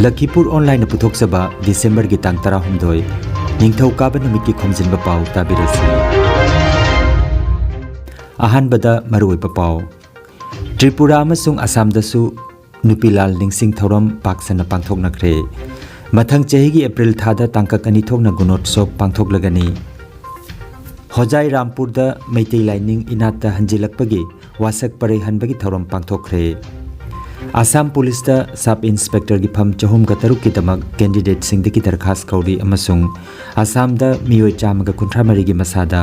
Lakhipuronline puthokchaba December gi tang 16 ningthaukaba numit ki Khomjinba Pao tabirasi ahanbada maruiba Pao Tripura amasung Assam dasu nupilal ningsing Thouram paksana Pangthokkhre mathang chahi gi April thada tangkak ani thokna gunotsop pangthoklagani Hojai Rampur da Meitei Laining Enatta Hanjillakpagi Washak Parei Hanbagi Thouram Pangthokkhre Assam Police da Sub Inspector gi pham chahum ga taruk ki damak candidate sing de ki darkhas kauri amasung Assam da miyoi chamaga kunthra mari gi masada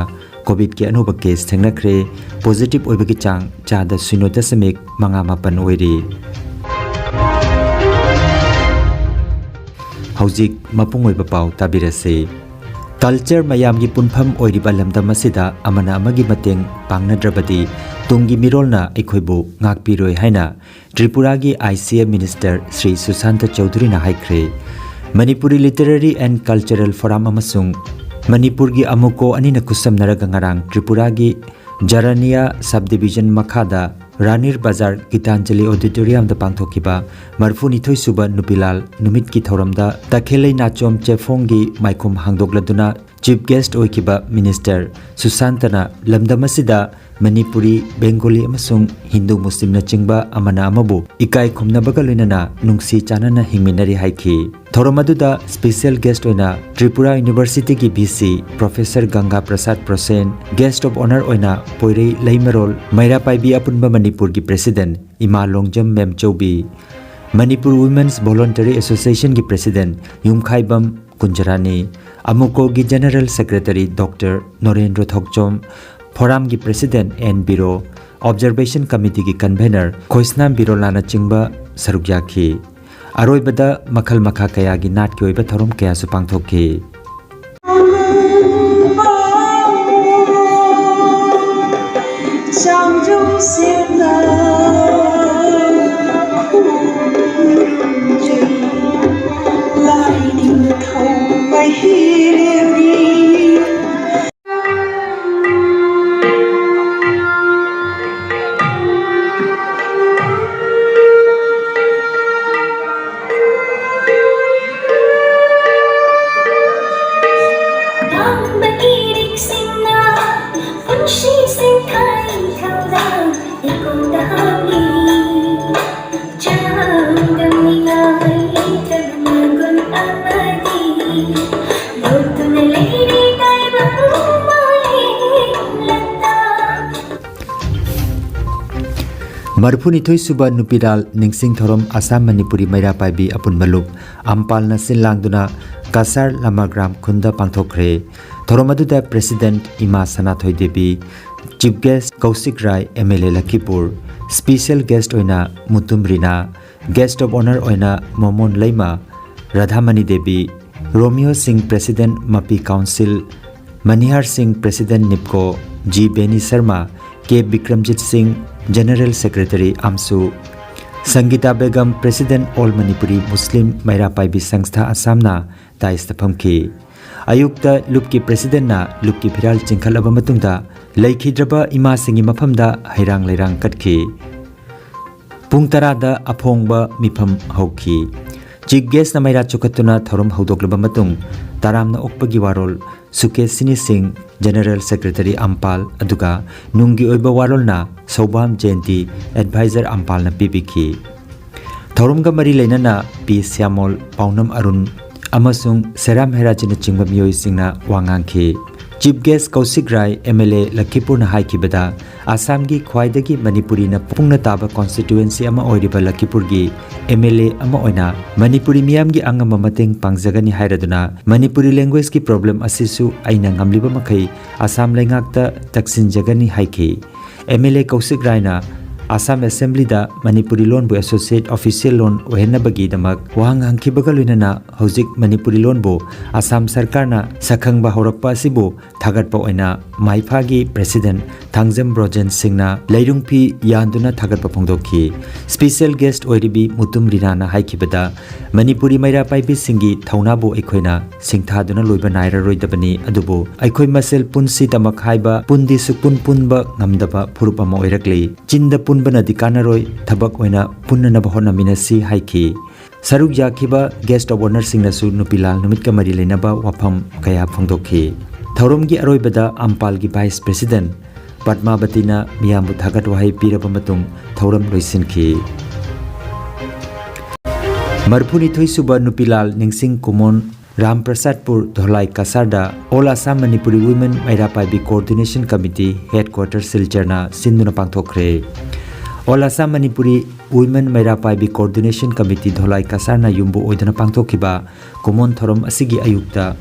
COVID ki anuba case thengnakre positive oiba gi chang chada 0.9 oiri Hojik mapung oiba Pao tabirase Culture mayam gi punpham oiriba lamdam asida amana amagi mateng pangnadrabadi tungi mirolna ekhoibu ngakpiroi haina Tripura gi ICA Minister Sri Susanta Chaudhary na haikre Manipuri Literary and Cultural Forum amasung Manipur gi amuko anina kusam naraga ngarang Tripura gi Jarania Subdivision Makhada Ranir Bazar Gitanjali Auditorium da pangthokkiba marfuni thoi suba nupilal numit ki Thouram da takhelei nachom chefong gi maikhum hangdokladuna Chief Guest oikiba Minister Susantana lamdamasida Manipuri Bengali amasung Hindu Muslim na chingba amana amabu ikai khumnabaga loinana nungsi chanana hingminari haiki Thouram aduda special guest oina Tripura University ki VC Professor Ganga Prasad Prosen Guest of Honor oina Parei Leimarol Maira Paibi apunba Manipur ki President Ima Longjam Mem Choubi Manipur Women's Voluntary Association ki President Yumkhaibam Kunjarani Amuko ki General Secretary Dr. Norendra Thokchom Forum ki President and Bureau Observation Committee ki Convener Khoisnam Bureau lana chingba sarukyakhi Aroibada makhal makha kaya gi nat ki oiba Thouram kaya su pangthokki Marphuni thoi suba nupiral ningsing Thouram Assam Manipuri Maira Paibi apun malup ampal na sinlangduna Kasar Lamagram Khunda Pangthokkhre Thouram aduda President Ima Sanathoi Devi Chief Guest Kausik Rai MLA Lakhipur Special Guest oina Mutum Rina Guest of Honor oina Momon Leima Radhamani Devi Romeo Singh President Mapi Council Manihar Singh President Nipco G Beni Sharma K Bikramjit Singh General Secretary Amsu Sangita Begum President All Manipuri Muslim Maira Paibi Sangstha Assamna Taista Phamki Ayukta Lupki President na Lupki Phiral Chingkhalaba matungda Laikhidraba Ima Singi Maphamda Hairang Lairang Katkhi Pung Tarada Aphongba Mipham Hauki Chief Guest na Maira Chukatuna Thouram Haudoklaba matung Taramna Okpagi Warol Suke Sini Singh General Secretary Ampal aduga nungi oiba warol na Sobam Jenti Advisor Ampal na PBK Thouram ga mari leinana P Syamol Paunam Arun amasung Seram Herajina chingba miyoi singna wangangki Chief Guest Kausik Rai MLA Lakhipur na haikibada Assam gi khwaidagi Manipuri na pungna taba constituency ama oiriba Lakhipur gi MLA ama oina Manipuri miyam gi angama mateng pangjagani hairaduna Manipuri language ki problem asisu aina ngamliba makai Assam lengakta taksin jagani haiki MLA Kausik Rai na Assam Assembly da Manipuri Loan bu Associate Official Loan ohenabagi damak wahang hangkibaga luinana hojik Manipuri Loan bu Assam Sarkar na sakhangba horakpa asibu thagatpa oina Maipha-gi President Thangjam Brojen Singh na Leirungphi yanduna thagatpa phongdokhi Special Guest oiribi Mutum Rina na haikibada Manipuri Maira Paibi Singhi Thauna bu ekhoina singthaduna loiba naira roidabani adubu aikhoi masel punsi tamak haiba pundi sukpun punba ngamdaba phurup ama oirakli chinda punbana dikanaroi thabak oina punnana bahona minasi haiki Saruk yakiba guest of honor singnasu nupilal numit ka mari leinaba wafam kaya phongdokhi. Thouram gi aroibada Ampal gi Vice President Padmabatina miyambu thagat wahai piraba matung Thouram loisinki. Marphuni thoisuba nupilal ningsing kumon Ramprasadpur Dholai Kasarda All Assam Manipuri Women Mairapai Coordination Committee Headquarters Silcherna Sinduna Pangthokkhre. All Assam Manipuri Women Mairapai Coordination Committee Dholai Kasarna Yumbu Oidana Pangthokhiba Kumon Thouram asigi ayukta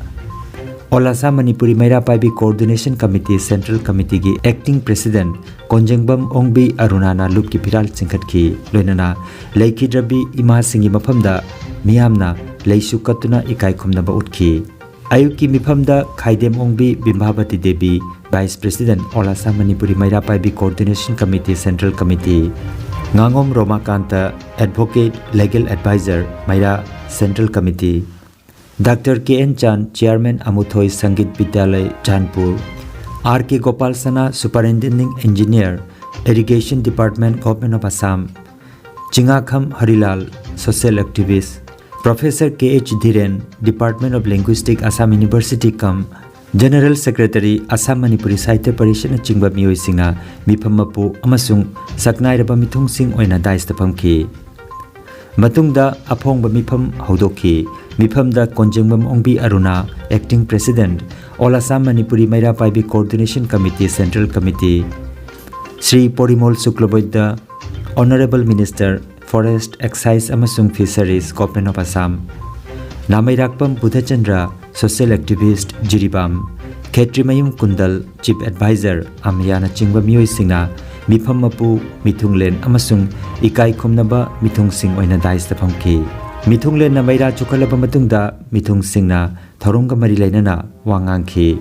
All Assam Manipuri Mairapai Coordination Committee Central Committee gi Acting President Khomjinba Ongbi Arunana Lupki Piral Singkhatki loinana Laikhidrabi Ima Singi Maphamda Miyamna Leisu Katuna Ikai Khumnaba Utki Ayuki Miphamda Khaidem Ongbi Bimbhabati Devi Vice President All Assam Manipuri Mairapai Coordination Committee Central Committee Ngangom Romakanta Advocate Legal Advisor Maira Central Committee Dr. K.N. Chan Chairman Amuthoi Sangit Vidyalay Janpur R.K. Gopal Sana Superintending Engineer Irrigation Department Government of Assam Chingakham Harilal Social Activist Professor K.H. Dhiren Department of Linguistics Assam University General Secretary Assam Manipuri Sahitya Parishad Chingba Miyoi Singna Mifam Mapu amasung Saknairaba Mithung Sing Oina Daista Phamki Matungda Aphongba Mifam Haudokhi Mifamda Khomjinba Ongbi Aruna Acting President All Assam Manipuri Mairapai Coordination Committee Central Committee Sri Porimol Suklaboida Honorable Minister Forest Excise amasung Fisheries Government of Assam Namairakpam Buddhachandra Social Activist Jiribam Khetrimayum Kundal Chief Advisor Amyana Chingba Miyoi Singna Mifam Mapu Mithunglen amasung Ikai Khumnaba Mithung Sing Oina Daista Phamki Mithunglen na Maira Chukhalaba matungda Mithung Singna Thouramga mari lainana wangangki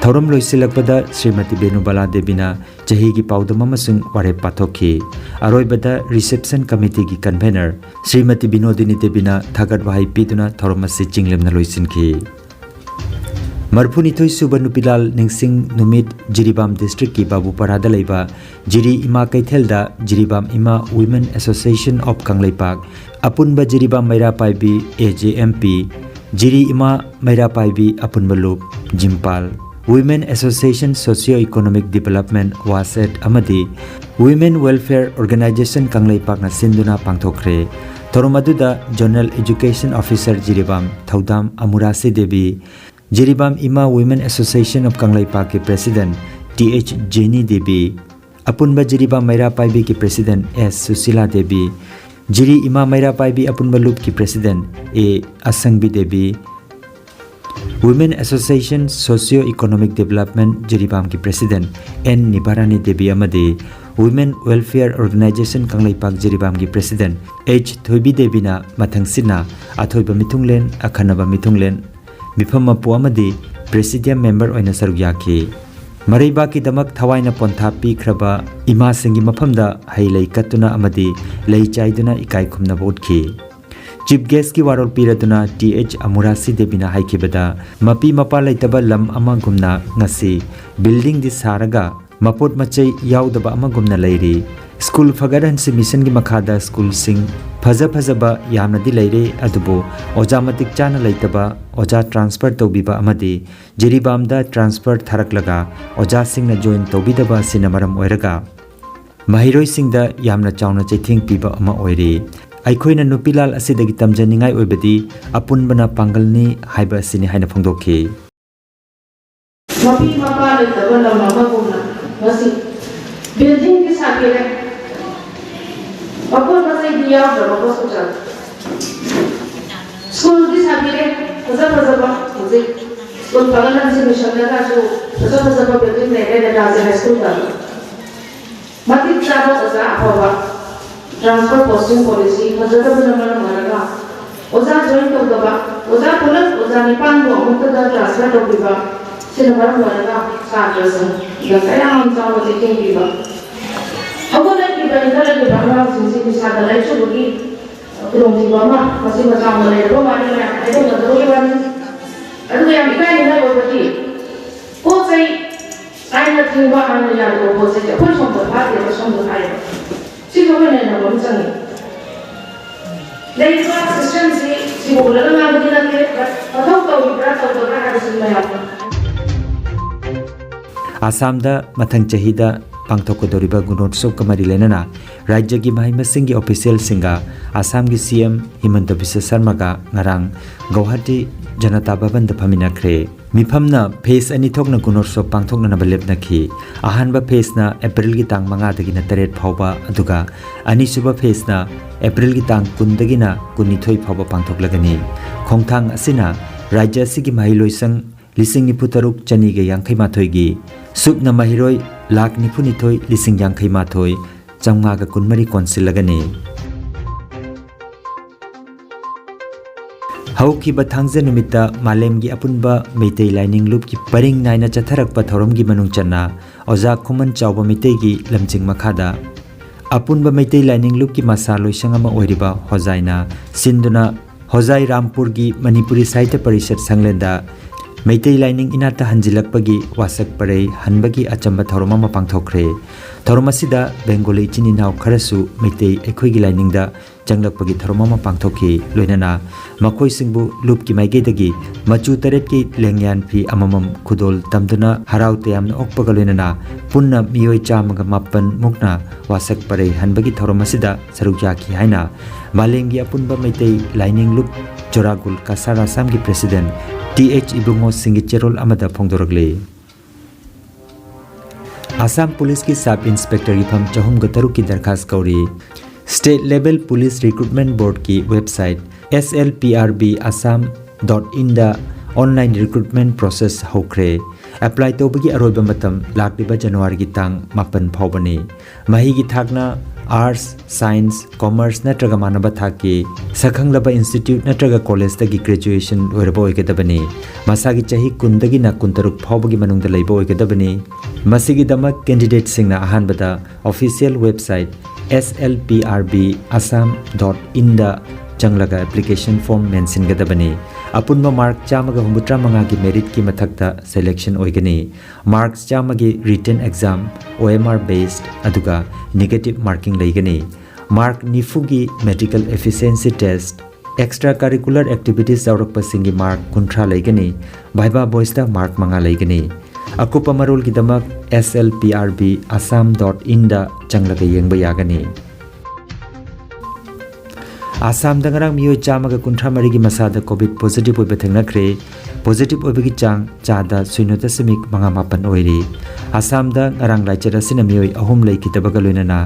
Thouram loisilakpada Srimati Benubala Devina Jahigi Paudam amasung ware pathokhi Aroibada Reception Committee gi Convener Srimati Binodini Devina Thagat wahai piduna Thouram asi chinglemna loisinki Marphuni thoisuba nupilal ningsing numit Jiribam District ki Babu Parada leiba Jiri Ima Kaithelda Jiribam Ima Women Association of Kanglaipak Apunba Jiribam Mairapai AJMP Jiri Ima Mairapai Apunba Loop Jimpal Women Association Socio-Economic Development Washak amadi Women Welfare Organization Kanglaipak na Sinduna Pangthokkhre Thouram aduda General Education Officer Jiribam Thaudam Amurasi Devi Jiribam Ima Women Association of Kanglaipak ki President T.H. Jenny Devi Apunba Jiribam Mairapai ki President S. Susila Devi Jiri Ima Mairapai Apunba Loop ki President A. Asangbi Devi Women Association Socio-Economic Development Jiribam ki President N. Nibarani Devi amadi Women Welfare Organization Kanglaipak Jiribam ki President H. Thoibi Devi na mathangsina athoiba mithunglen akhanaba mithunglen Mifam Mapu amadi Presidium Member oina saruk yaki Maraiba ki damak thawaina pontha pikraba Ima singi mafamda hailei katuna amadi lei chaiduna ikai khumna botki Chief Guest ki warol piraduna T.H. Amurasi Devina haikibada mapi mapa laitaba lam ama gumna ngasi building di saraga mapot machai yaudaba ama gumna leiri School Fagaran si mission ki makhada school sing Phajaba yamna di leire adubo oja matik chana laitaba oja transfer tobiba amadi Jiribamda transfer tharaklaga oja singna join tobidaba sinamaram oiraga Mahiroi singda yamna chauna chaithing piba ama oiri Aikhoina nupilal asidagi tamjaningai oibadi apunbana pangalni haiba asini haina phongdokhi Mapi mapa laitaba lamama gumna ngasi building ki sakire Apun masih dia berapa hospital. School di sabire, apa musik. School pangalan si misalnya kasu, apa building mereka ada high school kan. Mati cara apa transfer posting policy, apa benar-benar mereka. Oza join tu apa? Oza pulang, oza nipan buat untuk transfer tu biba. Sebenarnya mereka saat itu, dan saya angin sama si king biba. Aku lagi belajar di bawah sisi bisa dalai cuci, belum di bawah masih bersama lelaki mana yang ada nggak tahu gimana. Aduh yang kita ini nak berarti, posai, saya nak tinggal anda yang dua posai, pun sumber hati, pun sumber air. Siapa yang nak berusaha? लेकिन system से बोला ना मैं मुझे लगे पता तो इब्रा तो है सुनना है आसाम दा मथंग चाहिदा पांगथोकदोरिबा गुणोत्सव कमरी लेना राज्य की महई मसिंग ऑफिशियल सिंगा आसाम की सीएम हिमंत बिश्व शर्मा का ngarang गुवाहाटी जनता भवन द फमिनाख्रे मिफमना फेस अनि थोकना गुणोत्सव पांगथोकना बलेपनाखि अहानबा फेसना अप्रैल की तांग 5 दगिना 8 फावबा अदुगा अनिसुबा फेसना अप्रैल की तांग 10 दगिना 19 फावबा पांगथोकलगनी खोंगथांग असिना राज्य सिगी महई लोइसंग लिसिंग निपुतरुक चनी के यांखै माथोइगी सुपना महिरोय लाख निफुनिथोय लिसिंग यांखै माथोय चंगा का कुनमरी कौंसिलगनी हौकी बथांगजे नुमिता मालेम की अपुनबा मेइतेई लाइनिंग लूप की परिंग नाइना चथरकपा थौरम की मनुंग चन्ना ओजा खुमन चावबा मेइतेई की लमचिंग मखादा अपुनबा मेइतेई लाइनिंग लूप की मसा लोइसंग अमा ओइरिबा होजाइना सिंदुना होजाई रामपुर की मणिपुरी साहित्य परिषद संगलेंदा मेइतेई लाइनिंग इनात्ता हंजिलकपगी वासक परei हनबगी अचंबा थौरम अमा पांगथोखरे थौरम असिदा बेंगोली चिनिनाव खरसु मेइतेई एखोइगी लाइनिंग दा चंगलकपगी थौरम अमा पांगथोखि लोइनाना मखोइ सिंगबु लूप की माइगेदगी मचु तरेट की लेंगयान फी अममम खुदोल तमदुना हराउ तयामना ओकपगा लोइनाना पुन्ना मियोइ चामगा मापन मुकना वासक परei हनबगी थौरम असिदा सरुक याखि हाइना मालेंगी अपुनबा मेइतेई लाइनिंग लूप जोरागुल कासार आसाम की president TH Ibungo सिंगी चेरोल अमदा फोंगदोरगले Assam police की सब इंस्पेक्टर की फम 403 की दरखास्त कौरी state level police recruitment board की वेबसाइट slprbassam.in दा ऑनलाइन रिक्रूटमेंट प्रोसेस होख्रे अप्लाई तौबगी अरोइबा मतम लाक्लिबा जनवरी की तांग 5 फावबनी मही की थाकना आर्ट्स साइंस कॉमर्स नत्रगा मानबा थाकी सखंगलबा इंस्टीट्यूट नत्रगा कॉलेज तगी ग्रेजुएशन ओइरबा ओइगदबनी मसागी चाही 10 दगी ना 13 फावबगी मनुंगदा लैबा ओइगदबनी मसिगी दमक कैंडिडेट सिंगना अहानबदा ऑफिशियल वेबसाइट slprbassam.in दा चंगलगा एप्लीकेशन फॉर्म मेंशन गदबनी अपुनबा मार्क 453 की मेरिट की मथक्ता सिलेक्शन ओइगनी मार्क्स 4 की रिटन एग्जाम OMR बेस्ड अदुगा नेगेटिव मार्किंग लैगनी मार्क 9 की medical efficiency test extra curricular activities जावरकपसिंगी मार्क 13 लैगनी भाइबा बॉयस्ता मार्क 5 लैगनी अकुपा मरोल की दमक slprbassam.in दा चंगलगा येंगबा यागनी आसाम दंगरांग मियोइ 153 की मसादा कोविड पॉजिटिव ओइबा थेंगनाख्रे पॉजिटिव ओइबगी चांग चादा 0.5 ओइरी आसाम दा ngarang लाइचर असिना मियोइ 3 लैखिदबगा लोइनाना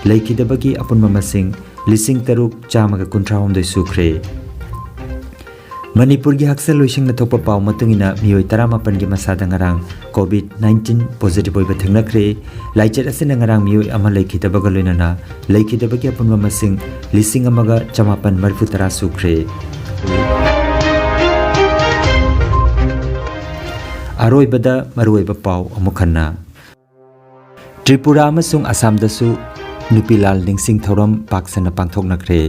लैखिदबगी अपुनबा मसिंग 3,953 सुख्रे मणिपुर की हक्सल लोइसिंग थोपा पाव मतुंगिना मियोइ 18 की मसादा ngarang कोविड-19 पॉजिटिव ओइबा थेंगनाख्रे लाइचर असिना ngarang मियोइ अमा लैखिदबगा लोइनाना लैखिदबगी अपुनबा मसिंग 1,930 सुख्रे अरोइबदा मरुइबा पाव अमुखन्ना त्रिपुरा अमसुंग आसाम दसु नुपिलाल निंगसिंग थौरम पाक्सना पांगथोकनाख्रे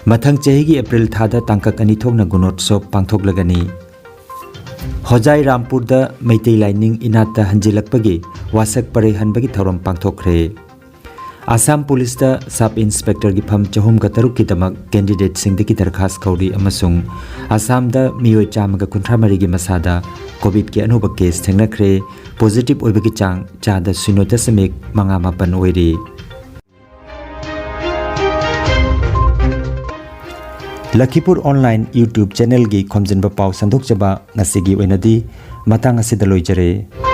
मथंग चेही की अप्रैल थादा तांकक अनि थोकना गुणोत्सव पांगथोकलगनी होजाई रामपुर दा मेइतेई लाइनिंग इनात्ता हंजिलकपगी वासक परei हनबगी थौरम पांगथोखरे आसाम पुलिस दा सब इंस्पेक्टर की फम 403 की दमक कैंडिडेट सिंह की दरखास्त कौरी अमसुंग आसाम दा मियोइ 153 की मसादा कोविड के अनुभव केस थेंगनाख्रे पॉजिटिव ओइबगी चांग चादा 0.5 ओइरी लखीपुर ऑनलाइन यूट्यूब चैनल की खोमजिनबा पाव संदोकचबा ngasi gi oinadi matang asida loijare।